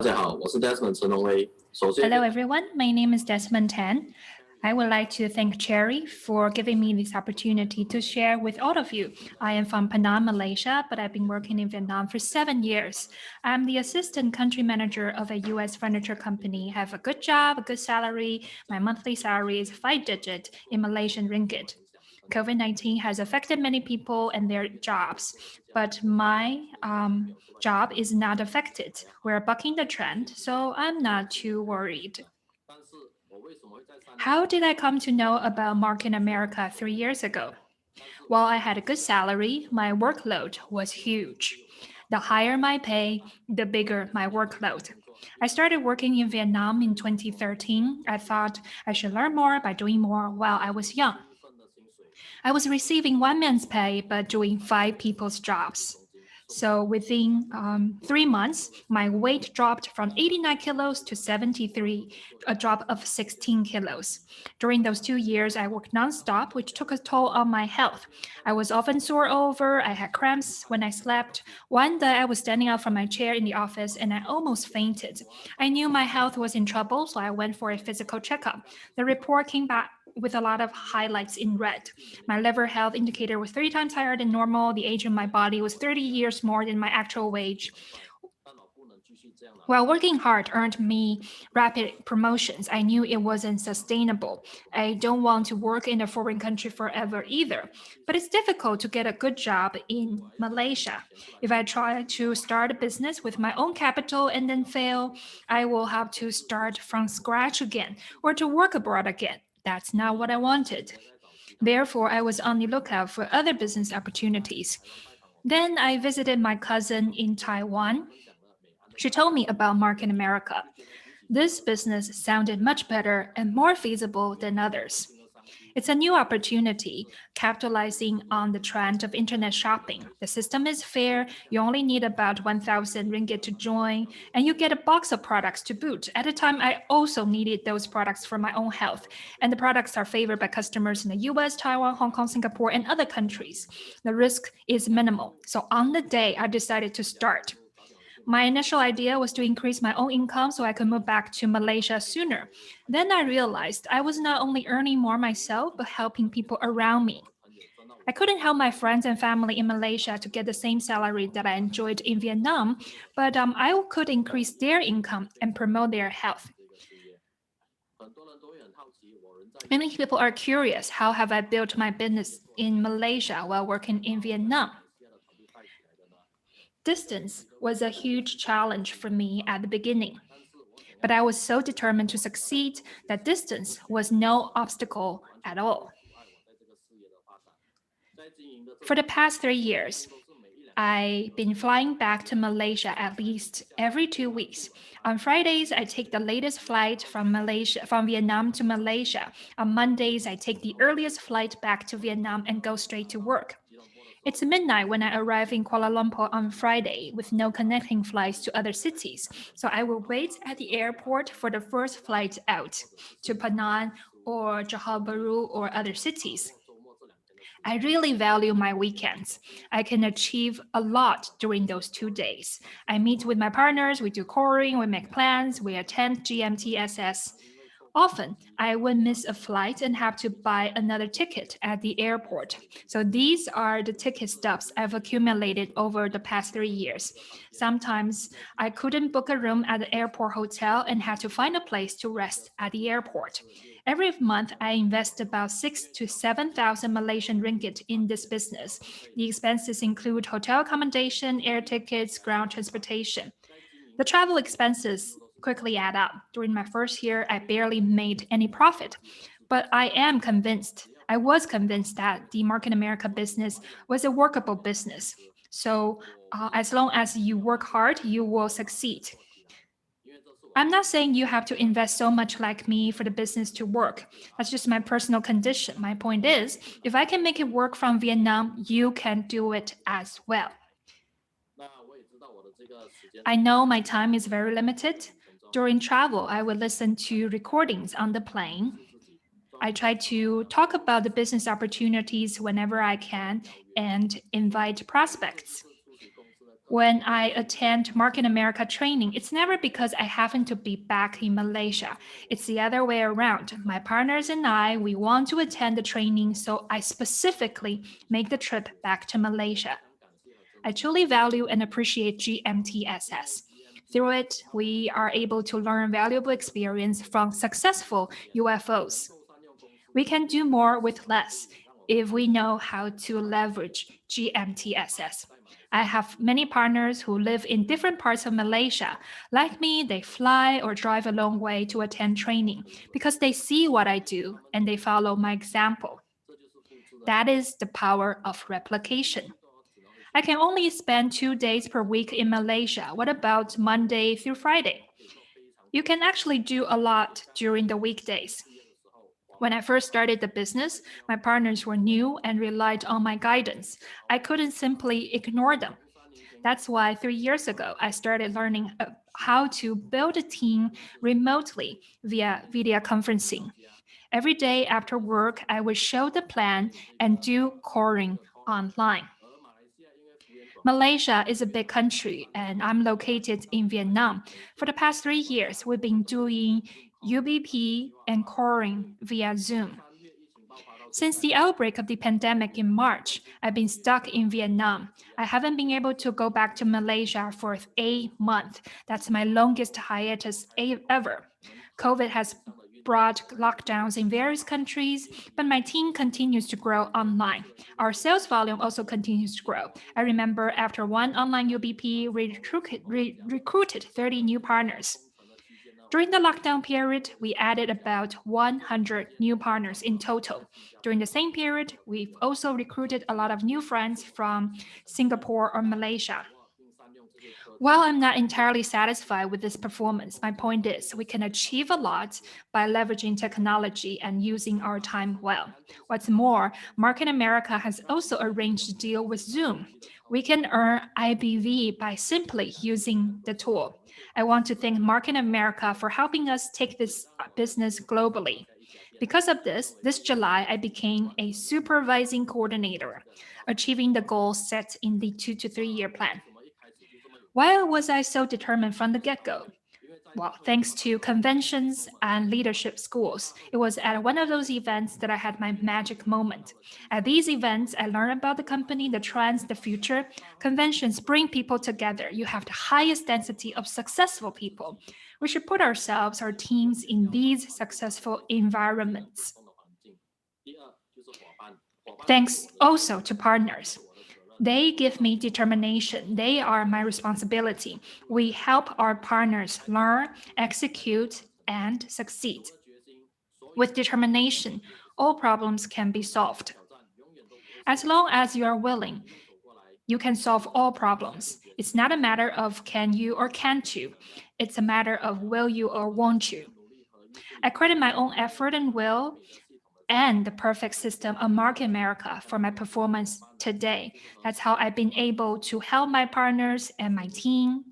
Hello, everyone. My name is Desmond Tan. I would like to thank Cherry for giving me this opportunity to share with all of you. I am from Penang, Malaysia, but I've been working in Vietnam for 7 years. I'm the assistant country manager of a US furniture company. I have a good job, a good salary. My monthly salary is 5-digit in Malaysian ringgit. COVID-19 has affected many people and their jobs, but my job is not affected. We're bucking the trend, so I'm not too worried. How did I come to know about Mark in America 3 years ago? While I had a good salary, my workload was huge. The higher my pay, the bigger my workload. I started working in Vietnam in 2013. I thought I should learn more by doing more while I was young. I was receiving one man's pay, but doing 5 people's jobs. So within 3 months, my weight dropped from 89 kilos to 73, a drop of 16 kilos. During those 2 years, I worked nonstop, which took a toll on my health. I was often sore over, I had cramps when I slept. One day, I was standing up from my chair in the office and I almost fainted. I knew my health was in trouble, so I went for a physical checkup. The report came back with a lot of highlights in red. My liver health indicator was 3 times higher than normal. The age of my body was 30 years more than my actual age. While working hard earned me rapid promotions, I knew it wasn't sustainable. I don't want to work in a foreign country forever either. But it's difficult to get a good job in Malaysia. If I try to start a business with my own capital and then fail, I will have to start from scratch again or to work abroad again. That's not what I wanted. Therefore, I was on the lookout for other business opportunities. Then I visited my cousin in Taiwan. She told me about Mark in America. This business sounded much better and more feasible than others. It's a new opportunity, capitalizing on the trend of internet shopping. The system is fair, you only need about 1,000 ringgit to join, and you get a box of products to boot. At the time, I also needed those products for my own health, and the products are favored by customers in the US, Taiwan, Hong Kong, Singapore, and other countries. The risk is minimal, so on the day, I decided to start. My initial idea was to increase my own income so I could move back to Malaysia sooner. Then I realized I was not only earning more myself, but helping people around me. I couldn't help my friends and family in Malaysia to get the same salary that I enjoyed in Vietnam, but I could increase their income and promote their health. Many people are curious, how have I built my business in Malaysia while working in Vietnam? Distance was a huge challenge for me at the beginning, but I was so determined to succeed that distance was no obstacle at all. For the past 3 years, I've been flying back to Malaysia at least every 2 weeks. On Fridays, I take the latest flight from Vietnam to Malaysia. On Mondays, I take the earliest flight back to Vietnam and go straight to work. It's midnight when I arrive in Kuala Lumpur on Friday with no connecting flights to other cities. So I will wait at the airport for the first flight out to Penang or Johor Bahru or other cities. I really value my weekends. I can achieve a lot during those 2 days. I meet with my partners, we do coring, we make plans, we attend GMTSS. Often, I would miss a flight and have to buy another ticket at the airport. So these are the ticket stubs I've accumulated over the past 3 years. Sometimes I couldn't book a room at the airport hotel and had to find a place to rest at the airport. Every month, I invest about 6 to 7,000 Malaysian ringgit in this business. The expenses include hotel accommodation, air tickets, ground transportation. The travel expenses quickly add up. During my first year, I barely made any profit, but I was convinced that the Market America business was a workable business. So as long as you work hard, you will succeed. I'm not saying you have to invest so much like me for the business to work. That's just my personal condition. My point is, if I can make it work from Vietnam, you can do it as well. I know my time is very limited. During travel, I would listen to recordings on the plane. I try to talk about the business opportunities whenever I can and invite prospects. When I attend Market America training, it's never because I happen to be back in Malaysia. It's the other way around. My partners and I, we want to attend the training, so I specifically make the trip back to Malaysia. I truly value and appreciate GMTSS. Through it, we are able to learn valuable experience from successful UFOs. We can do more with less if we know how to leverage GMTSS. I have many partners who live in different parts of Malaysia. Like me, they fly or drive a long way to attend training because they see what I do and they follow my example. That is the power of replication. I can only spend 2 days per week in Malaysia. What about Monday through Friday? You can actually do a lot during the weekdays. When I first started the business, my partners were new and relied on my guidance. I couldn't simply ignore them. That's why 3 years ago, I started learning how to build a team remotely via video conferencing. Every day after work, I would show the plan and do coring online. Malaysia is a big country, and I'm located in Vietnam. For the past 3 years, we've been doing UBP and coring via Zoom. Since the outbreak of the pandemic in March, I've been stuck in Vietnam. I haven't been able to go back to Malaysia for a month. That's my longest hiatus ever. COVID has brought lockdowns in various countries, but my team continues to grow online. Our sales volume also continues to grow. I remember after one online UBP, we recruited 30 new partners. During the lockdown period, we added about 100 new partners in total. During the same period, we've also recruited a lot of new friends from Singapore or Malaysia. While I'm not entirely satisfied with this performance, my point is we can achieve a lot by leveraging technology and using our time well. What's more, Market America has also arranged a deal with Zoom. We can earn IBV by simply using the tool. I want to thank Market America for helping us take this business globally. Because of this July, I became a supervising coordinator, achieving the goals set in the 2 to 3 year plan. Why was I so determined from the get go? Well, thanks to conventions and leadership schools. It was at one of those events that I had my magic moment. At these events, I learned about the company, the trends, the future. Conventions bring people together. You have the highest density of successful people. We should put ourselves, our teams, in these successful environments. Thanks also to partners. They give me determination. They are my responsibility. We help our partners learn, execute, and succeed. With determination, all problems can be solved. As long as you are willing, you can solve all problems. It's not a matter of can you or can't you. It's a matter of will you or won't you. I credit my own effort and will and the perfect system of Market America for my performance today. That's how I've been able to help my partners and my team.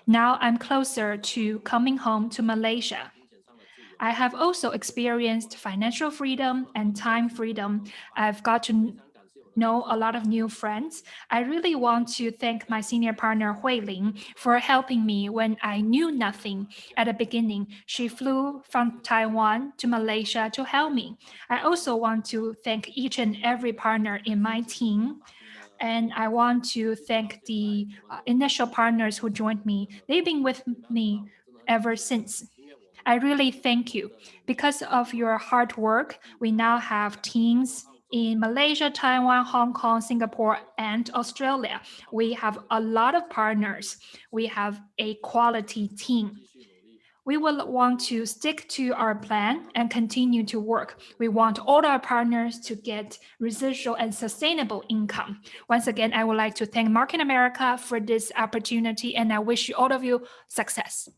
Now I'm closer to coming home to Malaysia. I have also experienced financial freedom and time freedom. I've got to know a lot of new friends. I really want to thank my senior partner, Hui Ling, for helping me when I knew nothing at the beginning. She flew from Taiwan to Malaysia to help me. I also want to thank each and every partner in my team. And I want to thank the initial partners who joined me. They've been with me ever since. I really thank you. Because of your hard work, we now have teams in Malaysia, Taiwan, Hong Kong, Singapore, and Australia. We have a lot of partners. We have a quality team. We will want to stick to our plan and continue to work. We want all our partners to get residual and sustainable income. Once again, I would like to thank Market America for this opportunity, and I wish all of you success.